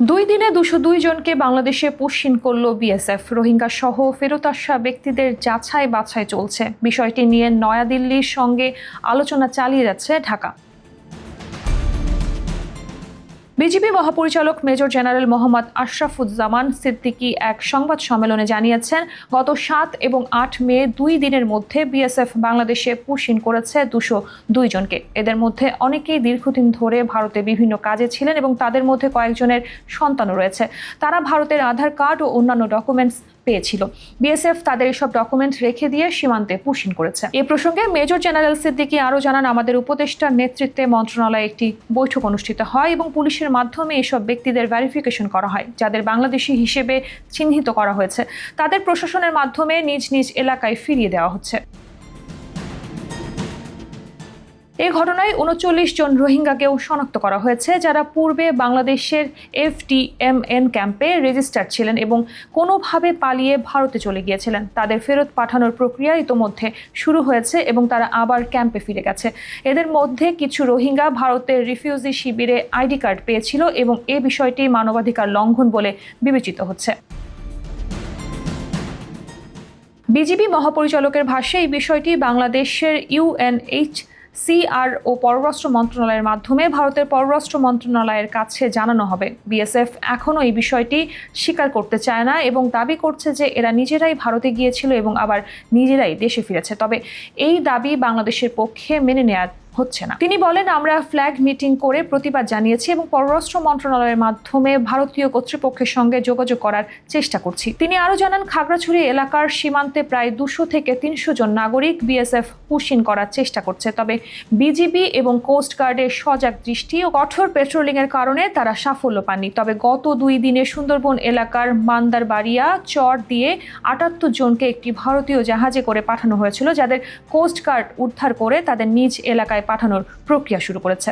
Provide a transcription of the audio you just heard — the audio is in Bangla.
2 দিনে 202 জনকে বাংলাদেশে পুশিন করল বিএসএফ। রোহিঙ্গা সহ ফেরত আসা ব্যক্তিদের যাচাই বাছাই চলছে। বিষয়টি নিয়ে নয়াদিল্লির সঙ্গে আলোচনা চালিয়ে যাচ্ছে ঢাকা। বিজিবি মহাপরিচালক মেজর জেনারেল মোহাম্মদ আশরাফুজ্জামান সিদ্দিকী এক সংবাদ সম্মেলনে জানিয়েছেন, গত 7 এবং 8 মে 2 দিনের মধ্যে বিএসএফ বাংলাদেশে পুশিন করেছে 202 জনকে। এদের মধ্যে অনেকেই দীর্ঘদিন ধরে ভারতে বিভিন্ন কাজে ছিলেন এবং তাদের মধ্যে কয়েকজনের সন্তানও রয়েছে। তারা ভারতের আধার কার্ড ও অন্যান্য ডকুমেন্টস পেয়েছিল। বিএসএফ তাদের এসব ডকুমেন্ট রেখে দিয়ে সীমান্তে পুশিন করেছে। এ প্রসঙ্গে মেজর জেনারেল সিদ্দিকী আরও জানান, আমাদের উপদেষ্টার নেতৃত্বে মন্ত্রণালয়ে একটি বৈঠক অনুষ্ঠিত হয় এবং পুলিশের মাধ্যমে এসব ব্যক্তিদের ভেরিফিকেশন করা হয়। যাদের বাংলাদেশি হিসেবে চিহ্নিত করা হয়েছে তাদের প্রশাসনের মাধ্যমে নিজ নিজ এলাকায় ফিরিয়ে দেওয়া হচ্ছে। এই ঘটনায় 39 জন রোহিঙ্গাকেও শনাক্ত করা হয়েছে, যারা পূর্বে বাংলাদেশের FDMN ক্যাম্পে রেজিস্টার ছিলেন এবং কোনোভাবে পালিয়ে ভারতে চলে গিয়েছিলেন। তাদের ফেরত পাঠানোর প্রক্রিয়া ইতোমধ্যে শুরু হয়েছে এবং তারা আবার ক্যাম্পে ফিরে গেছে। এদের মধ্যে কিছু রোহিঙ্গা ভারতের রিফিউজি শিবিরে আইডি কার্ড পেয়েছিল এবং এই বিষয়টি মানবাধিকার লঙ্ঘন বলে বিবেচিত হচ্ছে। বিজিবি মহাপরিচালকের ভাষ্যে এই বিষয়টি বাংলাদেশের UNHCR ও পররাষ্ট্র মন্ত্রণালয়ের মাধ্যমে ভারতের পররাষ্ট্র মন্ত্রণালয়ের কাছে জানানো হবে। বিএসএফ এখনও এই বিষয়টি স্বীকার করতে চায় না এবং দাবি করছে যে এরা নিজেরাই ভারতে গিয়েছিল এবং আবার নিজেরাই দেশে ফিরেছে। তবে এই দাবি বাংলাদেশের পক্ষে মেনে নেওয়া হচ্ছে না। তিনি বলেন, আমরা ফ্ল্যাগ মিটিং করে প্রতিবাদ জানিয়েছি এবং পররাষ্ট্র মন্ত্রণালয়ের মাধ্যমে ভারতীয় কর্তৃপক্ষের সঙ্গে যোগাযোগ করার চেষ্টা করছি। তিনি আরও জানান, খাগড়াছড়ি এলাকার সীমান্তে প্রায় 200 থেকে 300 জন নাগরিক বিএসএফ পুশিন করার চেষ্টা করছে। তবে বিজিবি এবং কোস্ট গার্ডের সজাগ দৃষ্টি ও কঠোর পেট্রোলিং এর কারণে তারা সাফল্য পাননি। তবে গত 2 দিনে সুন্দরবন এলাকার মান্দারবাড়িয়া চর দিয়ে 78 জনকে একটি ভারতীয় জাহাজে করে পাঠানো হয়েছিল, যাদের কোস্ট গার্ড উদ্ধার করে তাদের নিজ এলাকায় পাঠানোর প্রক্রিয়া শুরু করেছে।